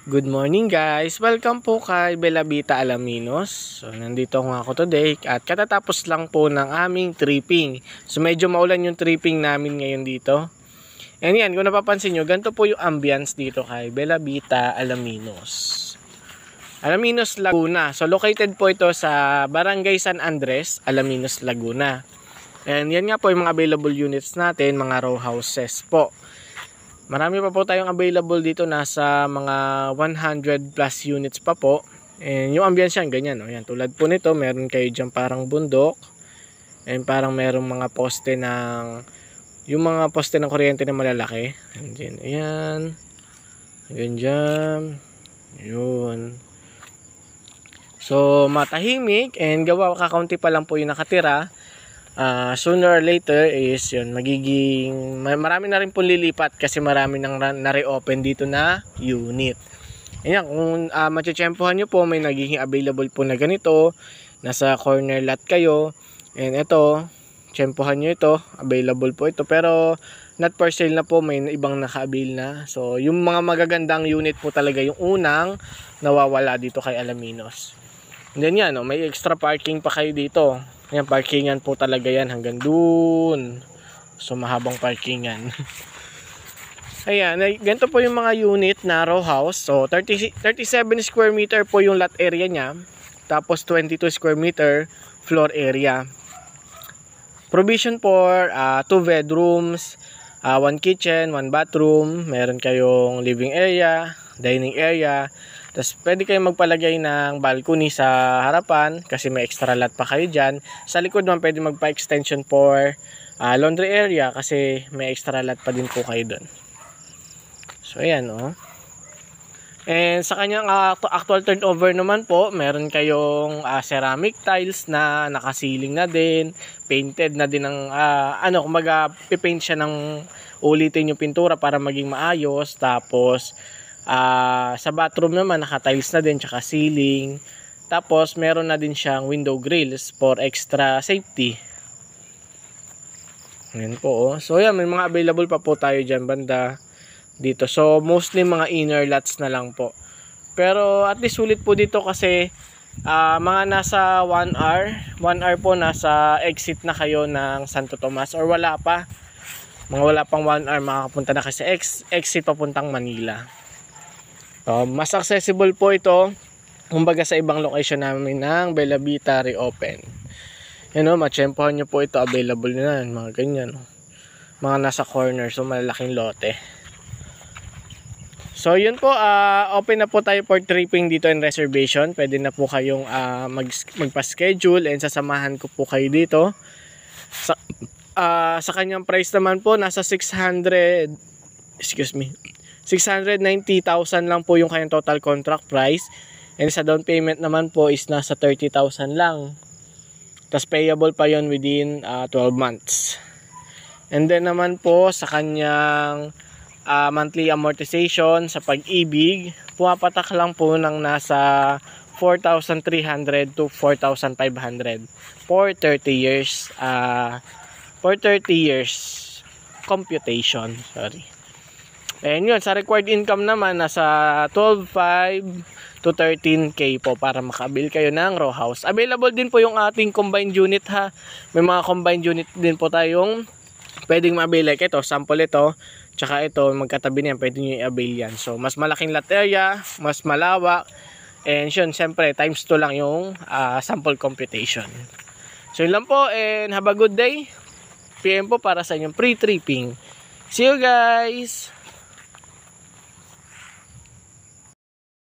Good morning guys! Welcome po kay Bella Vita Alaminos. So nandito nga ako today at katatapos lang po ng aming tripping. So medyo maulan yung tripping namin ngayon dito. And yan, kung napapansin nyo, ganito po yung ambience dito kay Bella Vita Alaminos. Alaminos, Laguna. So located po ito sa Barangay San Andres, Alaminos, Laguna. And yan nga po yung mga available units natin, mga row houses po. Marami pa po tayong available dito, nasa mga 100 plus units pa po. And yung ambience yan, ganyan. No? Yan, tulad po nito, meron kayo dyan parang bundok. And parang merong mga poste ng, yung mga poste ng kuryente na malalaki. And then, ayan. Ganyan. Yun. So, matahimik. And gawa kakaunti pa lang po yung nakatira. Sooner or later is yun, magiging marami na rin po lilipat kasi marami nang na-reopen dito na unit. Ayan, kung matsyempohan nyo po, may nagiging available po na ganito, nasa corner lot kayo, and ito, tsyempohan nyo ito, available po ito, pero not for sale na po, may ibang naka-avail na. So yung mga magagandang unit po talaga yung unang nawawala dito kay Alaminos. And then yan, may extra parking pa kayo dito. Yan, parkingan po talaga yan hanggang dun. So mahabang parkingan. Ayan, ganito po yung mga unit na row house. So 37 square meter po yung lot area nya. Tapos 22 square meter floor area. Provision for 2 bedrooms, 1 kitchen, 1 bathroom. Meron kayong living area, dining area. Tapos pwede kayong magpalagay ng balcony sa harapan kasi may extra lot pa kayo dyan. Sa likod naman pwede magpa-extension for laundry area kasi may extra lot pa din po kayo doon. So ayan o. And sa kanyang actual turnover naman po, meron kayong ceramic tiles na nakasiling na din. Painted na din ng kumaga pipaint siya ng ulitin yung pintura para maging maayos. Tapos sa bathroom naman naka-tiles na din tsaka ceiling. Tapos meron na din siyang window grills for extra safety. Ayan po oh. So yan, may mga available pa po tayo dyan banda dito. So mostly mga inner lots na lang po. Pero at least sulit po dito kasi mga nasa 1 hour. 1 hour po nasa exit na kayo ng Santo Tomas, or wala pa. Mga wala pang 1 hour makakapunta na kasi exit papuntang Manila. Mas accessible po ito kumbaga sa ibang location namin ng Bella Vita reopen. Yan o, matsyempohan nyo po ito, available na yan, mga ganyan. Mga nasa corner, so malalaking lote. So yun po, open na po tayo for tripping dito in reservation. Pwede na po kayong magpa-schedule and sasamahan ko po kayo dito. Sa kanyang price naman po, nasa 690,000 lang po yung kanyang total contract price. And sa down payment naman po is nasa 30,000 lang. Tapos payable pa yon within 12 months. And then naman po sa kanyang monthly amortization sa Pag-ibig, pumapatak lang po ng nasa 4,300 to 4,500 for 30 years. For 30 years computation, sorry. And yun, sa required income naman, nasa 12,500 to 13,000 po para makabil kayo ng row house. Available din po yung ating combined unit ha. May mga combined unit din po tayong pwedeng ma-avail. Like ito, sample ito, tsaka ito, magkatabi niyan, pwede nyo i-avail yan. So, mas malaking lot area, mas malawak, and yun, syempre, times 2 lang yung sample computation. So, yun lang po, and have a good day. PM po para sa inyong pre-tripping. See you guys!